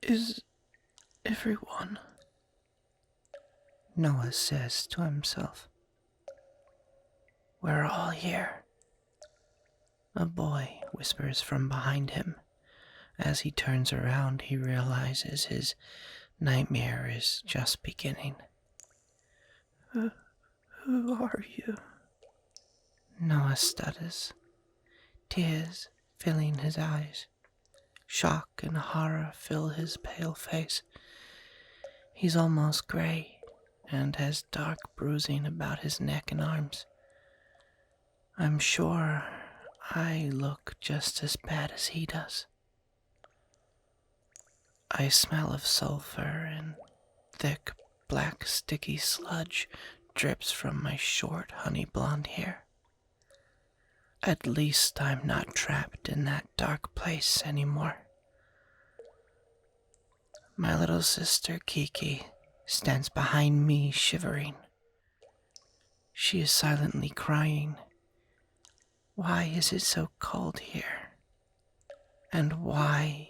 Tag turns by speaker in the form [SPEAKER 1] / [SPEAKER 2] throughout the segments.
[SPEAKER 1] Is everyone? Noah says to himself. We're all here. A boy whispers from behind him. As he turns around, he realizes his nightmare is just beginning. Who are you? Noah stutters, tears filling his eyes. Shock and horror fill his pale face. He's almost gray and has dark bruising about his neck and arms. I'm sure I look just as bad as he does. I smell of sulfur and thick, black, sticky sludge drips from my short, honey blonde hair. At least I'm not trapped in that dark place anymore. My little sister Kiki stands behind me, shivering. She is silently crying. Why is it so cold here? And why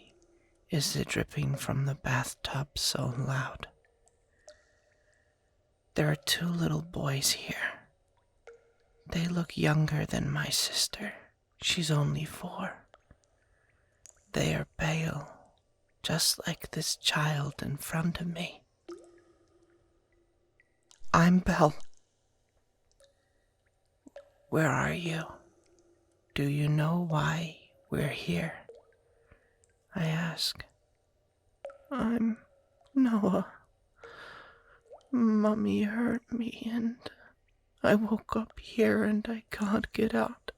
[SPEAKER 1] is the dripping from the bathtub so loud? There are 2 little boys here. They look younger than my sister. She's only 4. They are pale, just like this child in front of me. I'm Belle. Where are you? Do you know why we're here? I ask. I'm Noah. Mummy hurt me and I woke up here and I can't get out.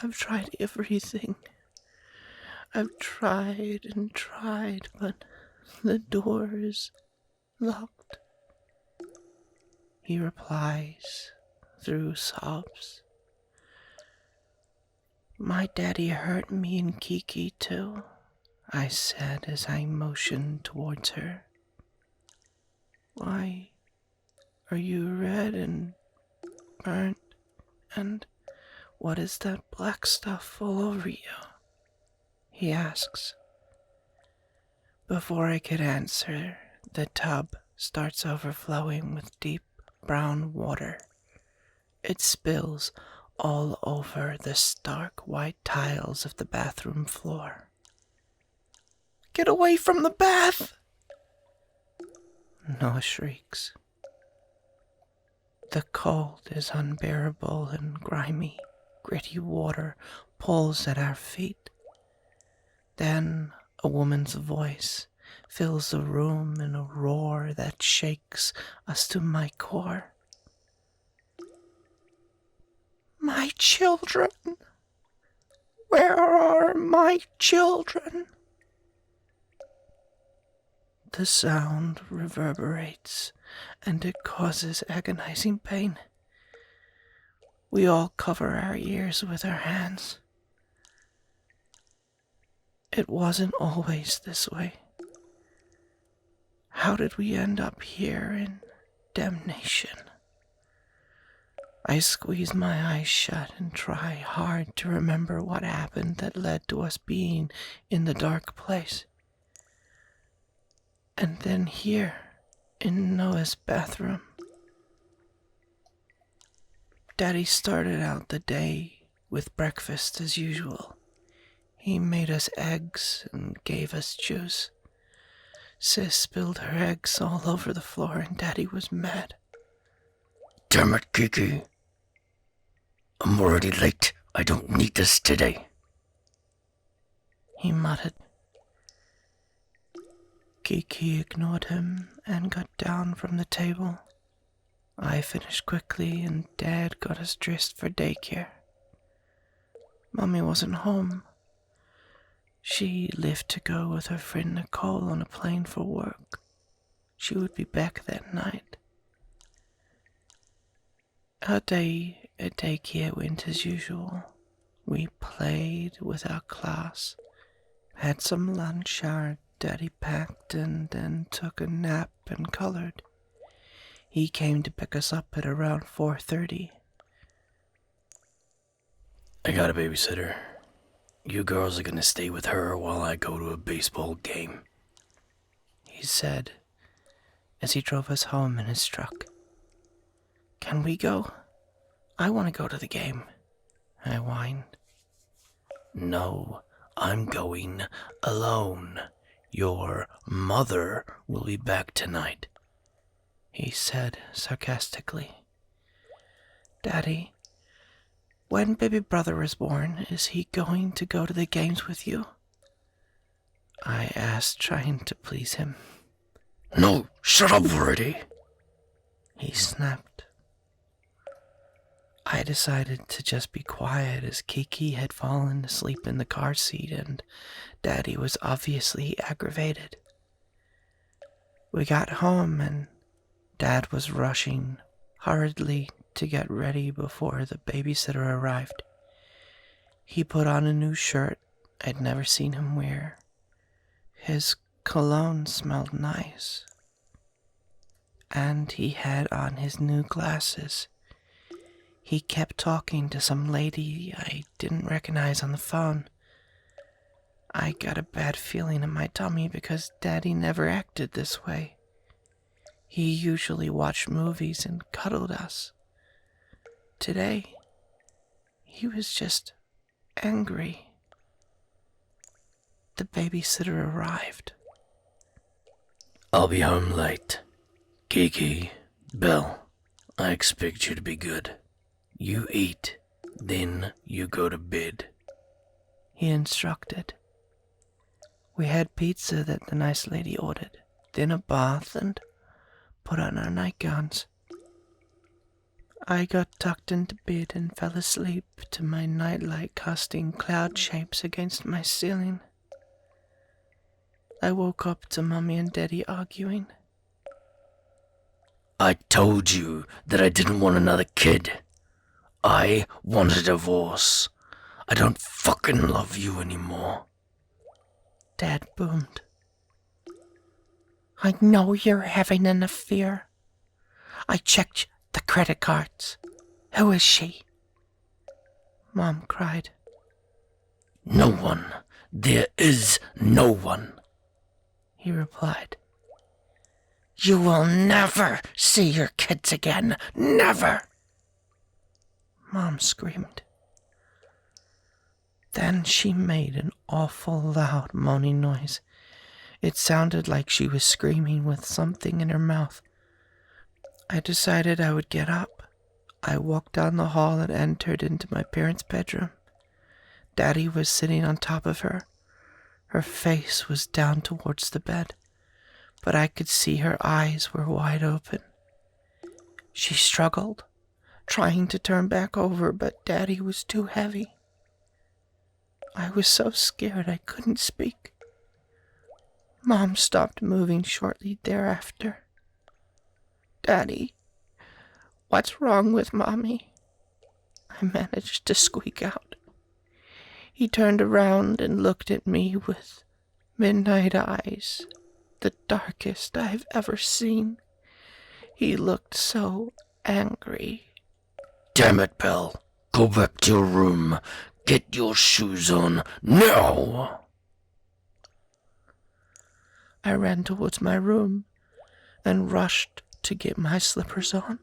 [SPEAKER 1] I've tried everything. I've tried and tried, but the door is locked. He replies through sobs. My daddy hurt me and Kiki too, I said as I motioned towards her. Why are you red and burnt, and what is that black stuff all over you? He asks. Before I could answer, the tub starts overflowing with deep brown water. It spills all over the stark white tiles of the bathroom floor. Get away from the bath! Noah shrieks. The cold is unbearable and grimy, gritty water pulls at our feet. Then a woman's voice fills the room in a roar that shakes us to my core. My children! Where are my children? The sound reverberates, and it causes agonizing pain. We all cover our ears with our hands. It wasn't always this way. How did we end up here in damnation? I squeeze my eyes shut and try hard to remember what happened that led to us being in the dark place. And then here, in Noah's bathroom. Daddy started out the day with breakfast as usual. He made us eggs and gave us juice. Sis spilled her eggs all over the floor and Daddy was mad.
[SPEAKER 2] Damn it, Kiki. I'm already late. I don't need this today.
[SPEAKER 1] He muttered. Kiki ignored him and got down from the table. I finished quickly and Dad got us dressed for daycare. Mummy wasn't home. She left to go with her friend Nicole on a plane for work. She would be back that night. Our day at daycare went as usual. We played with our class, had some lunch our Daddy packed, and then took a nap and colored. He came to pick us up at around 4:30.
[SPEAKER 2] I got a babysitter. You girls are gonna stay with her while I go to a baseball game.
[SPEAKER 1] he said as he drove us home in his truck. Can we go? I want to go to the game, I whined.
[SPEAKER 2] No, I'm going alone. Your mother will be back tonight,
[SPEAKER 1] he said sarcastically. Daddy, when baby brother is born, is he going to go to the games with you? I asked, trying to please him.
[SPEAKER 2] No, shut up already,
[SPEAKER 1] he snapped. I decided to just be quiet as Kiki had fallen asleep in the car seat and Daddy was obviously aggravated. We got home and Dad was rushing hurriedly to get ready before the babysitter arrived. He put on a new shirt I'd never seen him wear. His cologne smelled nice. And he had on his new glasses. He kept talking to some lady I didn't recognize on the phone. I got a bad feeling in my tummy because Daddy never acted this way. He usually watched movies and cuddled us. Today, he was just angry. The babysitter arrived.
[SPEAKER 2] I'll be home late. Kiki, Belle, I expect you to be good. You eat, then you go to bed,
[SPEAKER 1] he instructed. We had pizza that the nice lady ordered, then a bath, and put on our nightgowns. I got tucked into bed and fell asleep to my nightlight casting cloud shapes against my ceiling. I woke up to Mommy and Daddy arguing.
[SPEAKER 2] I told you that I didn't want another kid. I want a divorce. I don't fucking love you anymore,
[SPEAKER 1] Dad boomed. I know you're having an affair. I checked the credit cards. Who is she? Mom cried.
[SPEAKER 2] No one. There is no one,
[SPEAKER 1] he replied.
[SPEAKER 2] You will never see your kids again. Never.
[SPEAKER 1] Mom screamed. Then she made an awful loud moaning noise. It sounded like she was screaming with something in her mouth. I decided I would get up. I walked down the hall and entered into my parents' bedroom. Daddy was sitting on top of her. Her face was down towards the bed, but I could see her eyes were wide open. She struggled, trying to turn back over, but Daddy was too heavy. I was so scared I couldn't speak. Mom stopped moving shortly thereafter. Daddy, what's wrong with Mommy? I managed to squeak out. He turned around and looked at me with midnight eyes, the darkest I've ever seen. He looked so angry.
[SPEAKER 2] Damn it, Belle. Go back to your room. Get your shoes on now.
[SPEAKER 1] I ran towards my room and rushed to get my slippers on.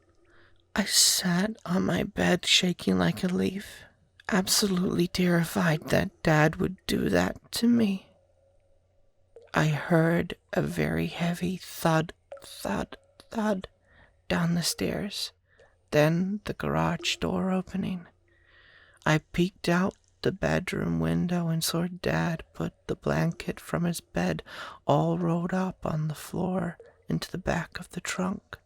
[SPEAKER 1] I sat on my bed shaking like a leaf, absolutely terrified that Dad would do that to me. I heard a very heavy thud, thud, thud down the stairs, then the garage door opening. I peeked out the bedroom window and saw Dad put the blanket from his bed all rolled up on the floor into the back of the trunk.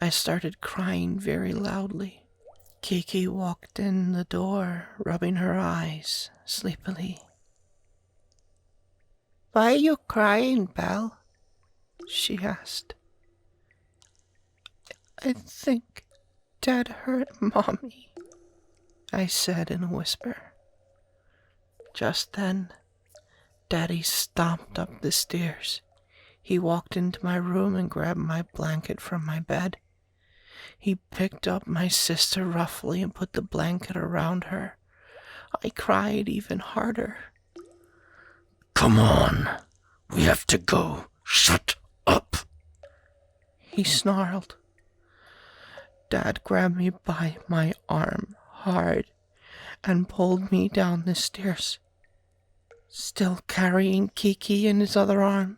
[SPEAKER 1] I started crying very loudly. Kiki walked in the door, rubbing her eyes sleepily. Why are you crying, Belle? She asked. I think Dad hurt Mommy, I said in a whisper. Just then, Daddy stomped up the stairs. He walked into my room and grabbed my blanket from my bed. He picked up my sister roughly and put the blanket around her. I cried even harder.
[SPEAKER 2] Come on. We have to go. Shut up.
[SPEAKER 1] He snarled. Dad grabbed me by my arm hard and pulled me down the stairs, still carrying Kiki in his other arm.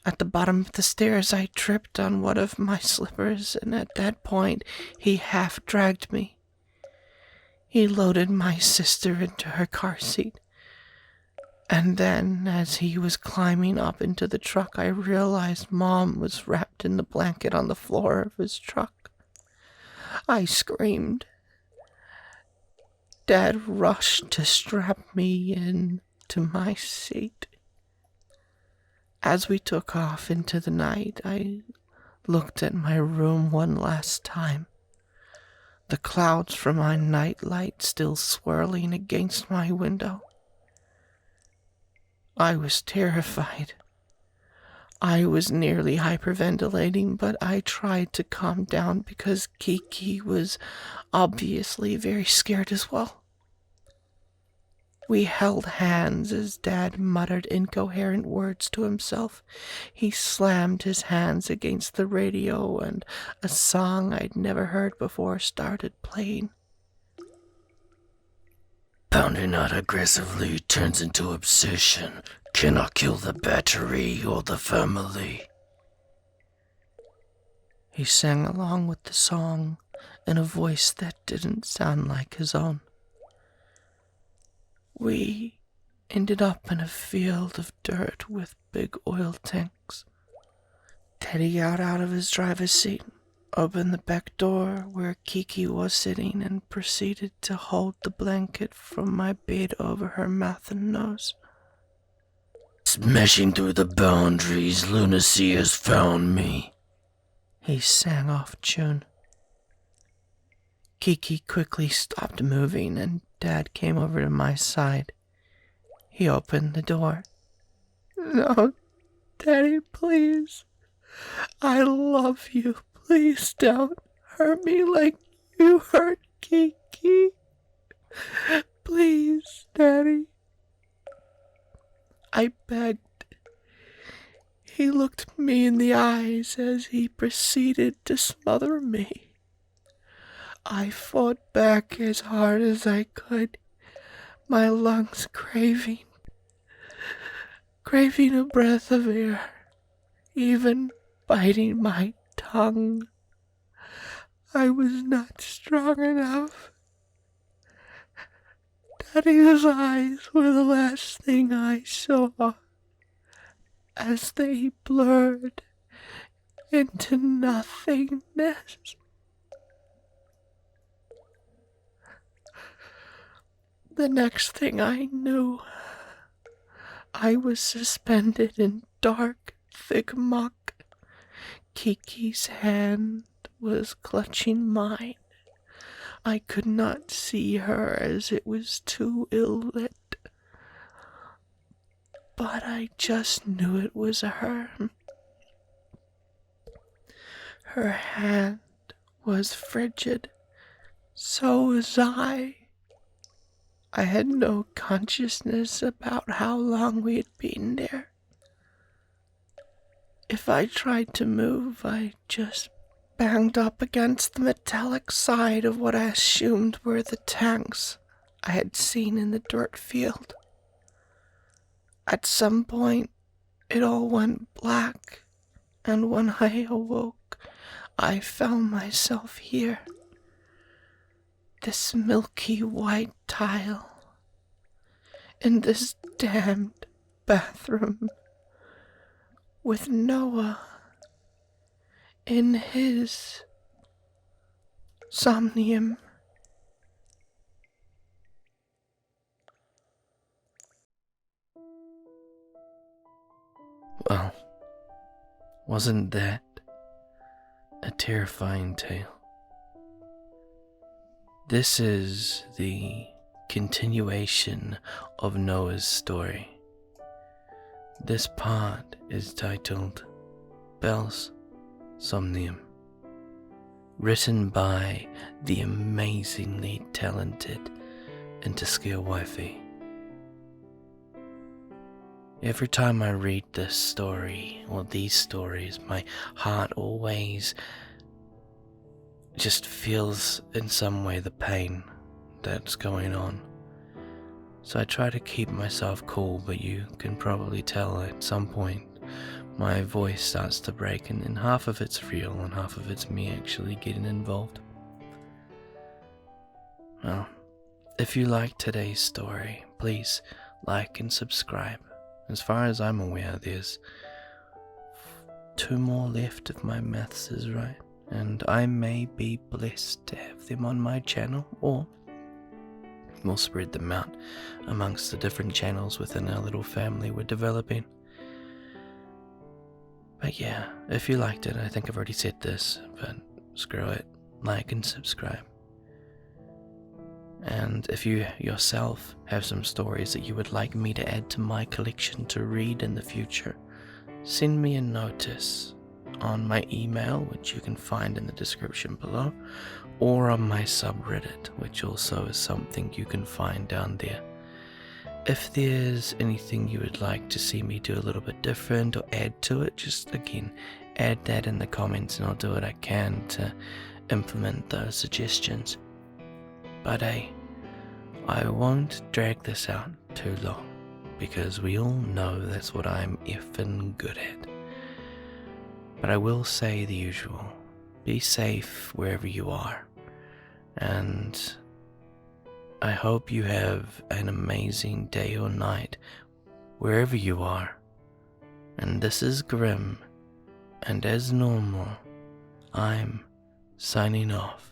[SPEAKER 1] At the bottom of the stairs, I tripped on one of my slippers, and at that point, he half dragged me. He loaded my sister into her car seat. And then, as he was climbing up into the truck, I realized Mom was wrapped in the blanket on the floor of his truck. I screamed. Dad rushed to strap me into my seat. As we took off into the night, I looked at my room one last time. The clouds from my nightlight still swirling against my window. I was terrified. I was nearly hyperventilating, but I tried to calm down because Kiki was obviously very scared as well. We held hands as Dad muttered incoherent words to himself. He slammed his hands against the radio and a song I'd never heard before started playing.
[SPEAKER 2] Pounding out aggressively turns into obsession. Cannot kill the battery or the family.
[SPEAKER 1] He sang along with the song in a voice that didn't sound like his own. We ended up in a field of dirt with big oil tanks. Teddy got out of his driver's seat, opened the back door where Kiki was sitting, and proceeded to hold the blanket from my bed over her mouth and nose.
[SPEAKER 2] Smashing through the boundaries, lunacy has found me.
[SPEAKER 1] He sang off tune. Kiki quickly stopped moving, and Dad came over to my side. He opened the door. "No, Daddy, please. I love you. Please don't hurt me like you hurt Kiki. Please, Daddy." I begged. He looked me in the eyes as he proceeded to smother me. I fought back as hard as I could, my lungs craving a breath of air, even biting my tongue. I was not strong enough. Daddy's eyes were the last thing I saw as they blurred into nothingness. The next thing I knew, I was suspended in dark, thick muck. Kiki's hand was clutching mine. I could not see her as it was too ill lit, but I just knew it was her. Her hand was frigid. So was I. I had no consciousness about how long we had been there. If I tried to move, I just banged up against the metallic side of what I assumed were the tanks I had seen in the dirt field. At some point, it all went black, and when I awoke, I found myself here. This milky white tile, in this damned bathroom, with Noah in his Somnium.
[SPEAKER 2] Well, wasn't that a terrifying tale? This is the continuation of Noah's story. This part is titled Belle's Somnium, written by the amazingly talented Interscale Wifey.
[SPEAKER 1] Every time I read this story, or these stories, my heart always just feels in some way the pain that's going on. So I try to keep myself cool, but you can probably tell at some point my voice starts to break, and half of it's real and half of it's me actually getting involved. Well, if you like today's story, please like and subscribe. As far as I'm aware, there's 2 more left if my maths is right, and I may be blessed to have them on my channel, or we'll spread them out amongst the different channels within our little family we're developing. But yeah, if you liked it, I think I've already said this, but screw it, like and subscribe. And if you yourself have some stories that you would like me to add to my collection to read in the future, send me a notice on my email, which you can find in the description below, or on my subreddit, which also is something you can find down there. If there's anything you would like to see me do a little bit different or add to it, just again, add that in the comments and I'll do what I can to implement those suggestions. But hey, I won't drag this out too long, because we all know that's what I'm effing good at. But I will say the usual, be safe wherever you are, and I hope you have an amazing day or night wherever you are. And this is Grim, and as normal, I'm signing off.